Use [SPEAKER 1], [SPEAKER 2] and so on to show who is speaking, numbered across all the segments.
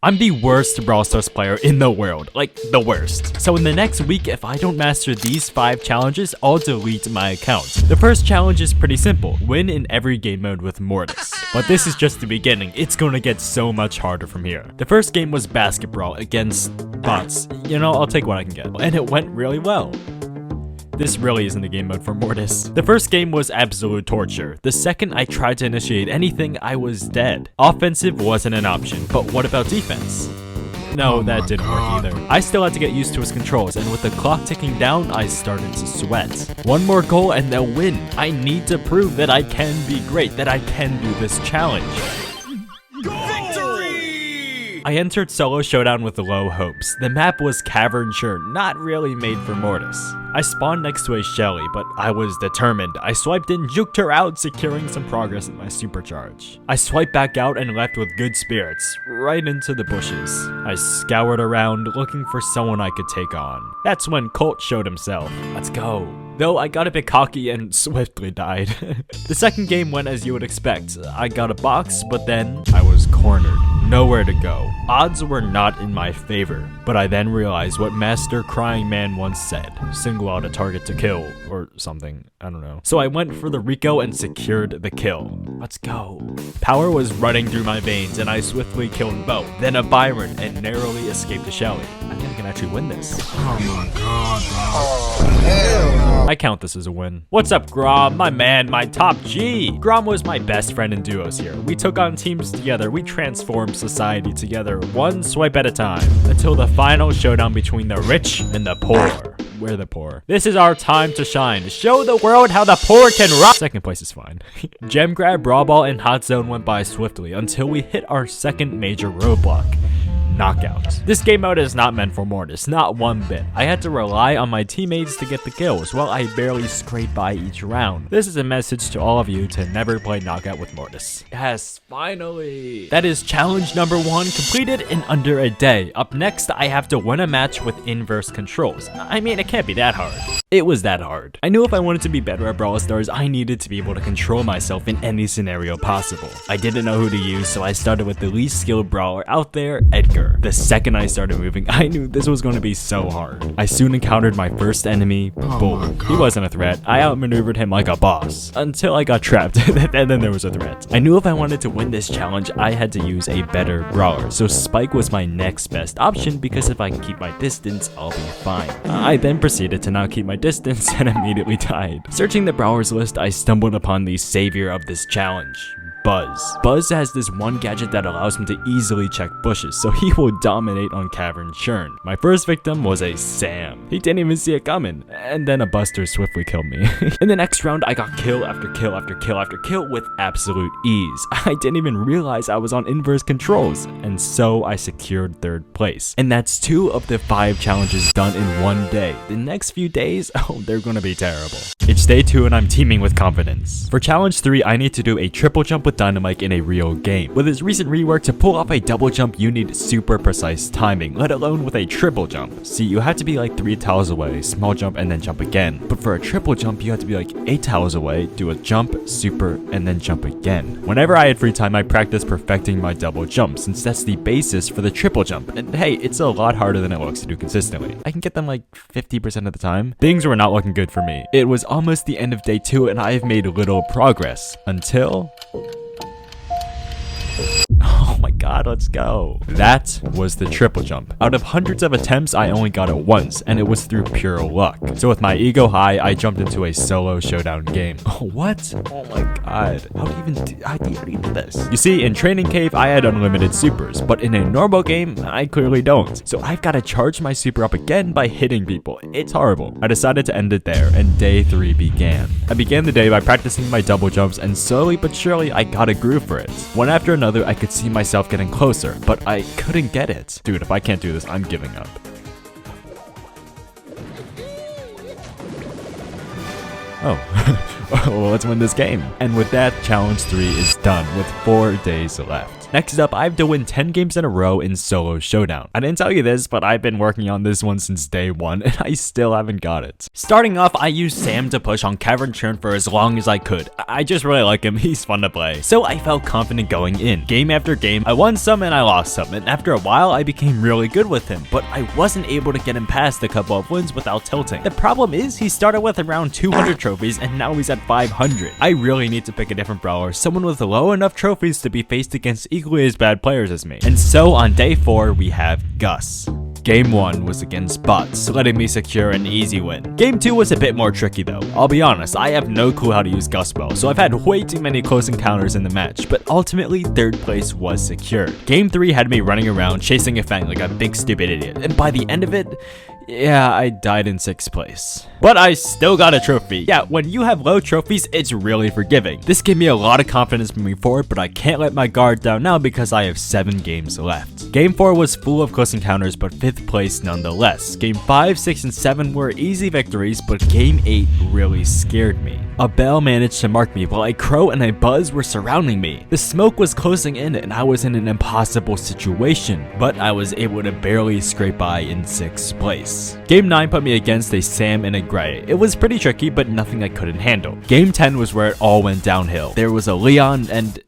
[SPEAKER 1] I'm the worst Brawl Stars player in the world, like the worst. So in the next week, if I don't master these 5 challenges, I'll delete my account. The first challenge is pretty simple, win in every game mode with Mortis. But this is just the beginning, it's gonna get so much harder from here. The first game was basketball against bots. You know, I'll take what I can get. And it went really well. This really isn't a game mode for Mortis. The first game was absolute torture. The second I tried to initiate anything, I was dead. Offensive wasn't an option, but what about defense? No, that didn't work either. I still had to get used to his controls, and with the clock ticking down, I started to sweat. One more goal and they'll win. I need to prove that I can be great, that I can do this challenge. I entered solo showdown with low hopes. The map was cavern churn, not really made for Mortis. I spawned next to a Shelly, but I was determined. I swiped in, juked her out, securing some progress in my supercharge. I swiped back out and left with good spirits, right into the bushes. I scoured around, looking for someone I could take on. That's when Colt showed himself. Let's go. Though I got a bit cocky and swiftly died. The second game went as you would expect. I got a box, but then I was cornered. Nowhere to go. Odds were not in my favor, but I then realized what Master Crying Man once said. Single out a target to kill, or something, I don't know. So I went for the Rico and secured the kill. Let's go. Power was running through my veins and I swiftly killed both, then a Byron and narrowly escaped a Shelly. I think I can actually win this.
[SPEAKER 2] Oh my god, bro.
[SPEAKER 1] I count this as a win. What's up, Grom? My man, my top G. Grom was my best friend in duos here. We took on teams together. We transformed society together, one swipe at a time, until the final showdown between the rich and the poor. We're the poor. This is our time to shine. Show the world how the poor can rock. Second place is fine. Gem Grab, Brawl Ball, and Hot Zone went by swiftly until we hit our second major roadblock. Knockout. This game mode is not meant for Mortis, not one bit. I had to rely on my teammates to get the kills, while I barely scraped by each round. This is a message to all of you to never play Knockout with Mortis. Yes, finally! That is challenge number 1 completed in under a day. Up next, I have to win a match with inverse controls. I mean, it can't be that hard. It was that hard. I knew if I wanted to be better at Brawl Stars, I needed to be able to control myself in any scenario possible. I didn't know who to use, so I started with the least skilled brawler out there, Edgar. The second I started moving, I knew this was going to be so hard. I soon encountered my first enemy, Bull. He wasn't a threat. I outmaneuvered him like a boss, until I got trapped, and then there was a threat. I knew if I wanted to win this challenge, I had to use a better brawler, so Spike was my next best option because if I can keep my distance, I'll be fine. I then proceeded to not keep my distance and immediately died. Searching the brawlers list, I stumbled upon the savior of this challenge. Buzz. Buzz has this one gadget that allows him to easily check bushes, so he will dominate on Cavern Churn. My first victim was a Sam. He didn't even see it coming, and then a Buster swiftly killed me. In the next round, I got kill after kill after kill after kill with absolute ease. I didn't even realize I was on inverse controls, and so I secured 3rd place. And that's 2 of the 5 challenges done in one day. The next few days, oh, they're gonna be terrible. It's day 2 and I'm teaming with confidence. For challenge 3, I need to do a triple jump with Dynamite in a real game. With his recent rework, to pull off a double jump, you need super precise timing, let alone with a triple jump. See, you have to be like 3 tiles away, small jump, and then jump again. But for a triple jump, you have to be like 8 tiles away, do a jump, super, and then jump again. Whenever I had free time, I practiced perfecting my double jump, since that's the basis for the triple jump. And hey, it's a lot harder than it looks to do consistently. I can get them like 50% of the time. Things were not looking good for me. It was almost the end of day 2 and I have made little progress. Until... oh my god, let's go. That was the triple jump. Out of hundreds of attempts, I only got it once, and it was through pure luck. So with my ego high, I jumped into a solo showdown game. Oh, what? Oh my god. How do you do this? You see, in Training Cave, I had unlimited supers, but in a normal game, I clearly don't. So I've got to charge my super up again by hitting people. It's horrible. I decided to end it there, and day 3 began. I began the day by practicing my double jumps, and slowly but surely, I got a groove for it. One after another, I could see myself getting closer, but I couldn't get it. Dude, if I can't do this, I'm giving up. Oh, well, let's win this game. And with that, challenge 3 is done with 4 days left. Next up, I have to win 10 games in a row in solo showdown. I didn't tell you this, but I've been working on this one since day 1 and I still haven't got it. Starting off, I used Sam to push on Cavern Churn for as long as I could. I just really like him, he's fun to play. So I felt confident going in. Game after game, I won some and I lost some, and after a while, I became really good with him, but I wasn't able to get him past a couple of wins without tilting. The problem is, he started with around 200 trophies and now he's at 500. I really need to pick a different brawler, someone with low enough trophies to be faced against equally as bad players as me. And so on day 4, we have Gus. Game 1 was against bots, letting me secure an easy win. Game 2 was a bit more tricky though. I'll be honest, I have no clue how to use Gus well, so I've had way too many close encounters in the match, but ultimately 3rd place was secured. Game 3 had me running around chasing a Fang like a big stupid idiot, and by the end of it, yeah, I died in 6th place. But I still got a trophy. Yeah, when you have low trophies, it's really forgiving. This gave me a lot of confidence moving forward, but I can't let my guard down now because I have 7 games left. Game 4 was full of close encounters, but 5th place nonetheless. Game 5, 6, and 7 were easy victories, but Game 8 really scared me. A bell managed to mark me while a crow and a buzz were surrounding me. The smoke was closing in and I was in an impossible situation, but I was able to barely scrape by in 6th place. Game 9 put me against a Sam and a Gray. It was pretty tricky, but nothing I couldn't handle. Game 10 was where it all went downhill. There was a Leon and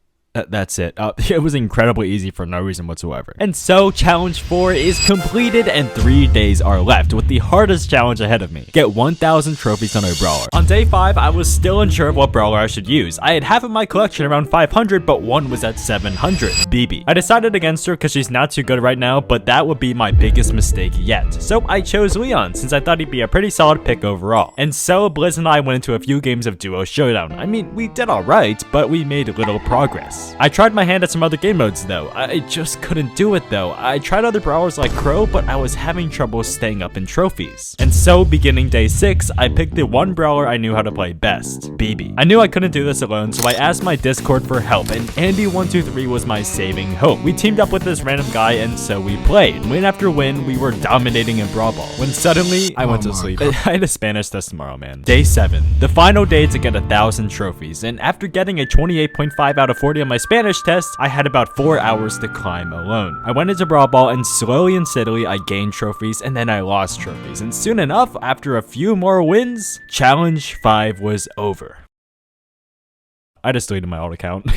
[SPEAKER 1] that's it. It was incredibly easy for no reason whatsoever. And so challenge 4 is completed and 3 days are left with the hardest challenge ahead of me. Get 1,000 trophies on a brawler. On day 5, I was still unsure of what brawler I should use. I had half of my collection around 500, but one was at 700, BB. I decided against her because she's not too good right now, but that would be my biggest mistake yet. So I chose Leon since I thought he'd be a pretty solid pick overall. And so Blitz and I went into a few games of duo showdown. I mean, we did alright, but we made little progress. I tried my hand at some other game modes though. I just couldn't do it though. I tried other brawlers like Crow, but I was having trouble staying up in trophies. And so beginning day 6, I picked the one brawler I knew how to play best, BB. I knew I couldn't do this alone, so I asked my Discord for help, and Andy123 was my saving hope. We teamed up with this random guy, and so we played. Win after win, we were dominating in Brawl Ball. When suddenly, I went to sleep. I had a Spanish test tomorrow, man. Day 7, the final day to get 1,000 trophies, and after getting a 28.5 out of 40 on my Spanish test, I had about 4 hours to climb alone. I went into Brawl Ball and slowly and steadily I gained trophies and then I lost trophies, and soon enough, after a few more wins, challenge 5 was over. I just deleted my old account.